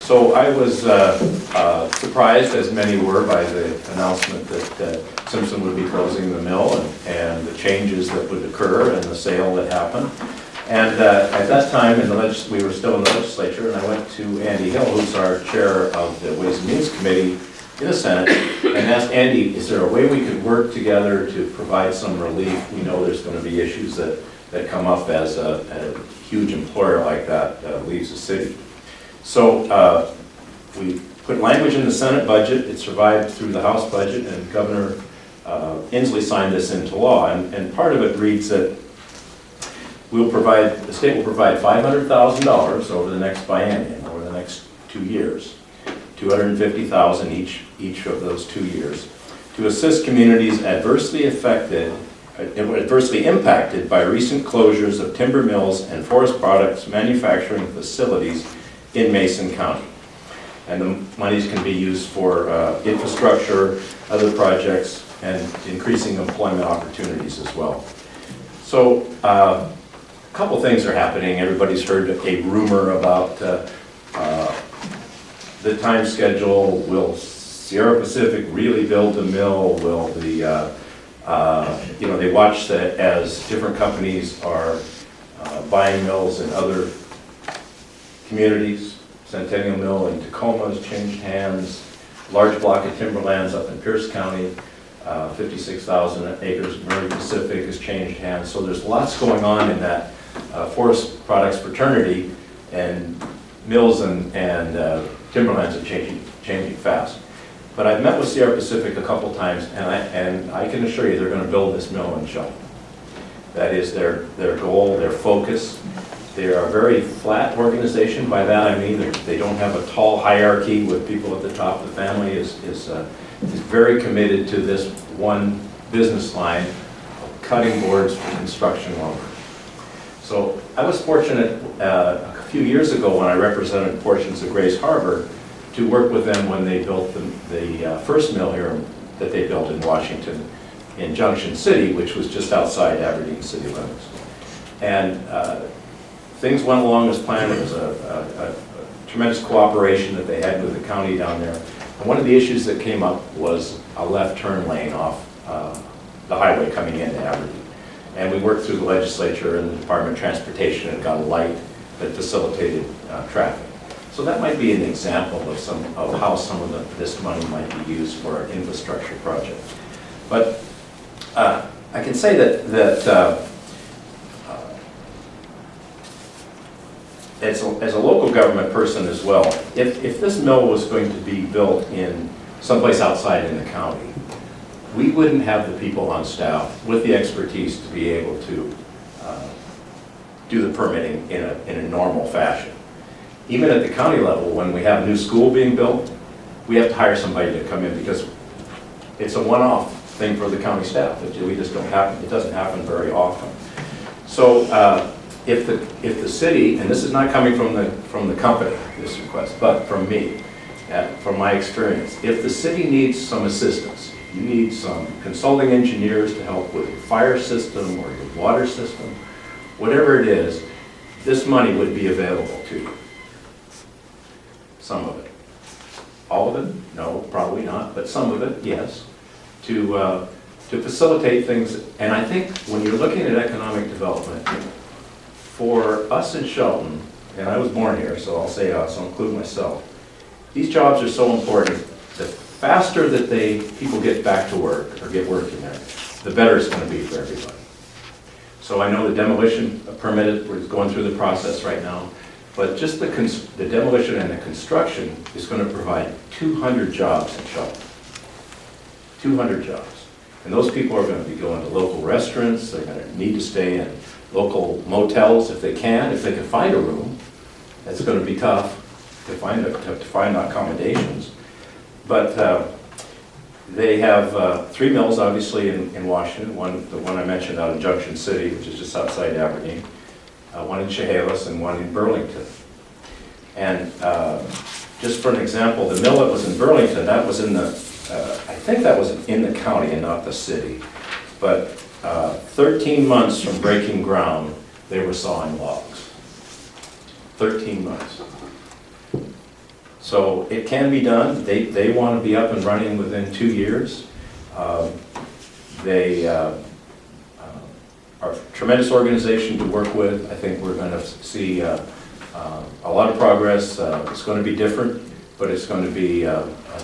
So I was surprised, as many were, by the announcement that Simpson would be closing the mill and the changes that would occur and the sale that happened. And at that time, we were still in the legislature, and I went to Andy Hill, who's our chair of the Ways and Means Committee in the Senate, and asked Andy, is there a way we could work together to provide some relief? We know there's going to be issues that come up as a huge employer like that leaves the city. So we put language in the Senate budget. It survived through the House budget, and Governor Inslee signed this into law. And part of it reads that the state will provide $500,000 over the next biennium, over the next 2 years, $250,000 each of those 2 years, to assist communities adversely impacted by recent closures of timber mills and forest products manufacturing facilities in Mason County. And the monies can be used for infrastructure, other projects, and increasing employment opportunities as well. So a couple things are happening. Everybody's heard a rumor about the time schedule. Will Sierra Pacific really build a mill? Will the, they watch that as different companies are buying mills in other communities. Centennial Mill in Tacoma has changed hands. Large block of timberlands up in Pierce County, 56,000 acres of Murray Pacific has changed hands. So there's lots going on in that forest products fraternity, and mills and timberlands are changing fast. But I've met with Sierra Pacific a couple times, and I can assure you they're going to build this mill in Shelton. That is their goal, their focus. They are a very flat organization. By that I mean they don't have a tall hierarchy with people at the top. The family is very committed to this one business line, cutting boards for construction lumber. So I was fortunate a few years ago when I represented portions of Grace Harbor to work with them when they built the first mill here that they built in Washington, in Junction City, which was just outside Aberdeen city limits. And things went along as planned. It was a tremendous cooperation that they had with the county down there. And one of the issues that came up was a left turn lane off the highway coming into Aberdeen. And we worked through the legislature and the Department of Transportation and got a light that facilitated traffic. So that might be an example of how some of this money might be used for an infrastructure project. But I can say that as a local government person as well, if this mill was going to be built in someplace outside in the county, we wouldn't have the people on staff with the expertise to be able to do the permitting in a normal fashion. Even at the county level, when we have a new school being built, we have to hire somebody to come in because it's a one-off thing for the county staff. We just don't happen. It doesn't happen very often. So if the city, and this is not coming from the company, this request, but from me, from my experience, if the city needs some assistance, you need some consulting engineers to help with your fire system or your water system, whatever it is, this money would be available to you. Some of it. All of it? No, probably not, but some of it, yes, to facilitate things. And I think when you're looking at economic development, for us in Shelton, and I was born here, so I'll say us, I'll include myself, these jobs are so important. The faster that people get back to work or get working there, the better it's going to be for everybody. So I know the demolition permit, we're going through the process right now, but just the demolition and the construction is going to provide 200 jobs in Shelton. 200 jobs. And those people are going to be going to local restaurants, they're going to need to stay in local motels if they can find a room. That's going to be tough to find accommodations. But they have 3 mills, obviously, in Washington. The one I mentioned out in Junction City, which is just outside Aberdeen. One in Chehalis and one in Burlington. And just for an example, the mill that was in Burlington, that was in the, I think that was in the county and not the city. But 13 months from breaking ground, they were sawing logs. 13 months. So it can be done. They want to be up and running within 2 years. They are a tremendous organization to work with. I think we're going to see a lot of progress. It's going to be different, but it's going to be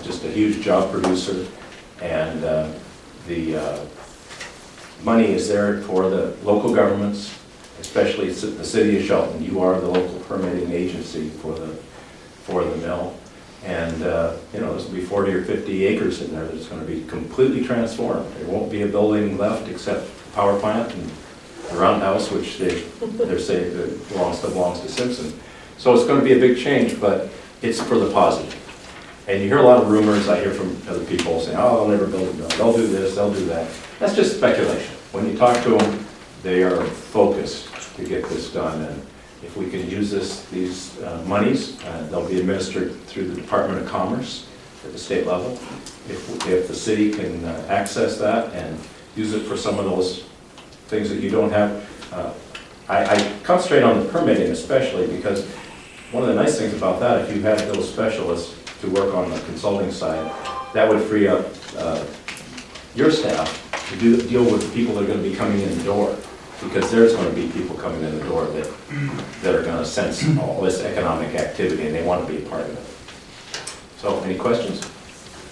just a huge job producer. And the money is there for the local governments, especially the city of Shelton. You are the local permitting agency for the mill. And you know, there's going to be 40 or 50 acres in there that's going to be completely transformed. There won't be a building left except the power plant and the roundhouse, which they're saying that belongs to Simpson. So it's going to be a big change, but it's for the positive. And you hear a lot of rumors. I hear from other people saying, oh, they'll never build a mill. They'll do this, they'll do that. That's just speculation. When you talk to them, they are focused to get this done. And if we can use these monies, they'll be administered through the Department of Commerce at the state level. If the city can access that and use it for some of those things that you don't have. I concentrate on the permitting especially because one of the nice things about that, if you had those specialists to work on the consulting side, that would free up your staff to deal with the people that are going to be coming in the door, because there's going to be people coming in the door that are going to sense all this economic activity and they want to be a part of it. So, any questions?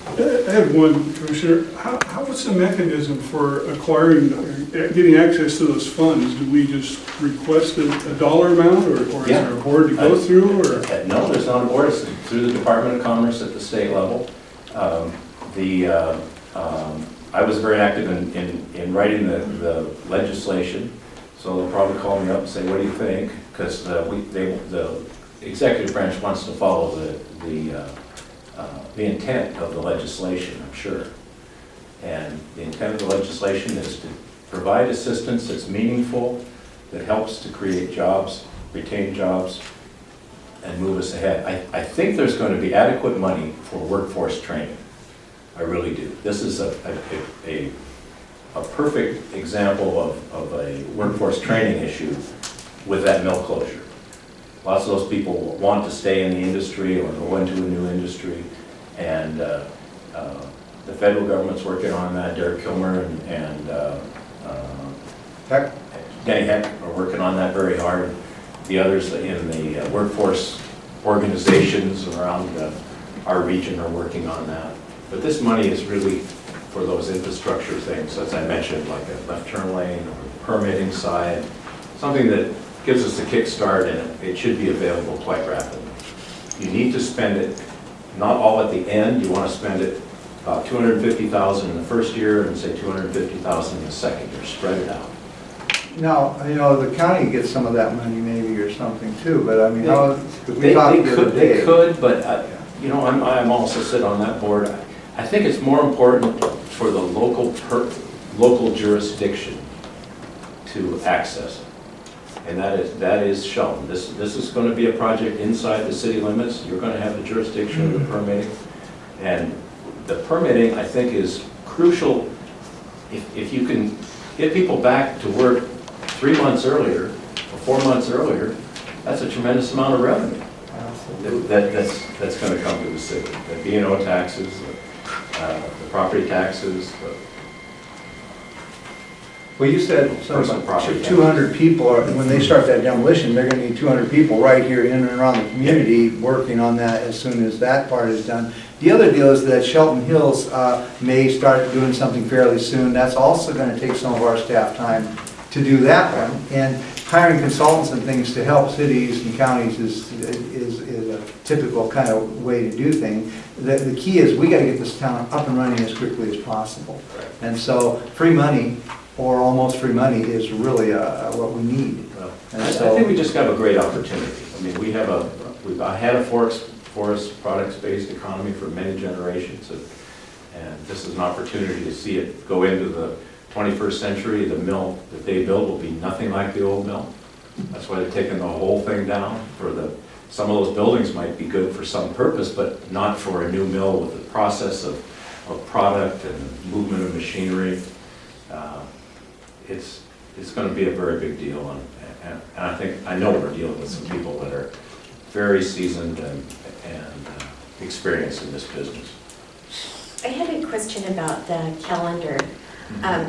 I have one, Commissioner. What's the mechanism for acquiring, getting access to those funds? Do we just request a dollar amount, or is there a board to go through? Or? No, there's not a board. It's through the Department of Commerce at the state level. I was very active in writing the legislation, so they'll probably call me up and say, what do you think? Because the executive branch wants to follow the intent of the legislation, I'm sure. And the intent of the legislation is to provide assistance that's meaningful, that helps to create jobs, retain jobs, and move us ahead. I think there's going to be adequate money for workforce training. I really do. This is a perfect example of a workforce training issue with that mill closure. Lots of those people want to stay in the industry or go into a new industry, and the federal government's working on that. Derek Kilmer and Denny Heck are working on that very hard. The others in the workforce organizations around our region are working on that. But this money is really for those infrastructure things, as I mentioned, like a left turn lane or permitting side, something that gives us a kickstart, and it should be available quite rapidly. You need to spend it, not all at the end. You want to spend it about $250,000 in the first year and say $250,000 in the second year. Spread it out. Now, you know, the county gets some of that money maybe or something too, but I mean, they could, but you know, I'm also sit on that board. I think it's more important for the local jurisdiction to access it. And that is Sheldon. This is going to be a project inside the city limits. You're going to have the jurisdiction of the permitting. And the permitting, I think, is crucial. If you can get people back to work 3 months earlier or 4 months earlier, that's a tremendous amount of revenue that's going to come to the city. The B&O taxes, the property taxes. Well, you said 200 people, when they start that demolition, they're going to need 200 people right here in and around the community working on that as soon as that part is done. The other deal is that Shelton Hills may start doing something fairly soon. That's also going to take some of our staff time to do that one. And hiring consultants and things to help cities and counties is a typical kind of way to do things. The key is we got to get this town up and running as quickly as possible. And so free money, or almost free money, is really what we need. I think we just have a great opportunity. I mean, we've had a forest products-based economy for many generations, and this is an opportunity to see it go into the 21st century. The mill that they build will be nothing like the old mill. That's why they're taking the whole thing down. Some of those buildings might be good for some purpose, but not for a new mill with the process of product and movement of machinery. It's going to be a very big deal, and I know we're dealing with some people that are very seasoned and experience in this business. I had a question about the calendar.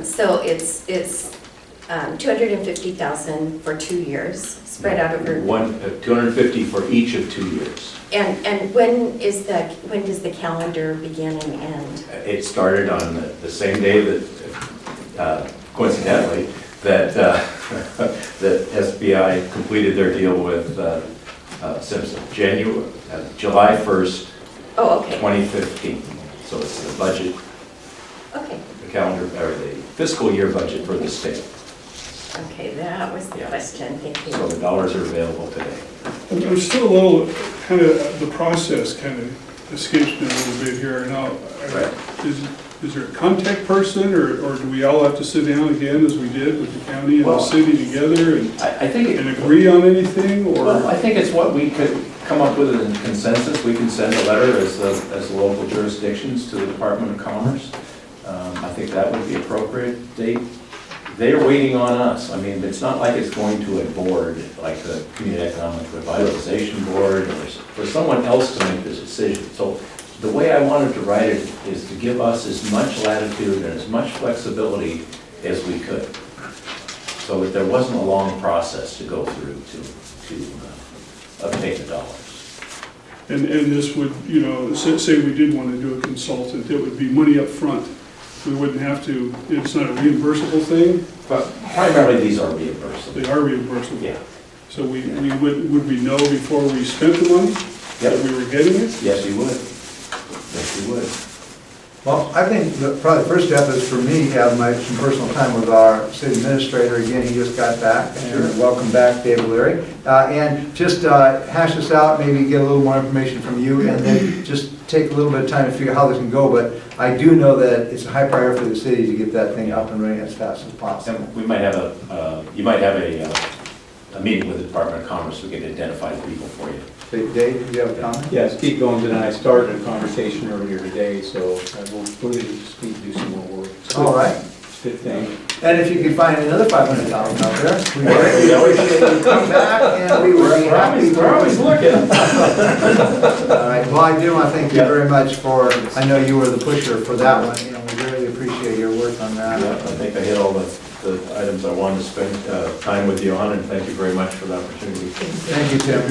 So it's 250,000 for 2 years, spread out over. 250 for each of 2 years. And when does the calendar begin and end? It started on the same day that, coincidentally, that that SBI completed their deal with Simpson, July 1st, Oh, okay. 2015. So it's the budget, Okay. the calendar, or the fiscal year budget for the state. Okay, that was the Yeah. question. Thank you. So the dollars are available today. I'm still a little, kind of, the process kind of escapes me a little bit here. Now, Right. is there a contact person, or do we all have to sit down again as we did with the county and the Well, city together I think and agree on anything, or? Well, I think it's what we could come up with in consensus. We can send a letter as the local jurisdictions to the Department of Commerce. I think that would be appropriate. They're waiting on us. I mean, it's not like it's going to a board, like the Community Economic Revitalization Board, or for someone else to make this decision. So the way I wanted to write it is to give us as much latitude and as much flexibility as we could, so that there wasn't a long process to go through to obtain the dollars. And this would, say we did want to do a consultant, it would be money up front. We wouldn't have to, it's not a reimbursable thing, But primarily, these are reimbursable. they are reimbursable. Yeah. So would we know before we spent the money that we were getting it? Yes, you would. Yes, you would. Well, I think probably the first step is for me to have some personal time with our city administrator. Again, he just got back. And welcome back, David Leary. And just hash this out, maybe get a little more information from you, and then just take a little bit of time to figure out how this can go. But I do know that it's a high priority for the city to get that thing up and running as fast as possible. And we might have you might have a meeting with the Department of Commerce. We can identify the people for you. Dave, do you have a comment? Yes, keep going tonight. I started a conversation earlier today, so I will really just need to do some more work. It's good. All right. It's a good thing. And if you can find another $500 out there, we appreciate you come back, and we would be happy. We're always looking. All right, well, I do want to thank you very much for, I know you were the pusher for that one, we really appreciate your work on that. Yeah, I think I hit all the items I wanted to spend time with you on, and thank you very much for the opportunity. Thank you, Tim.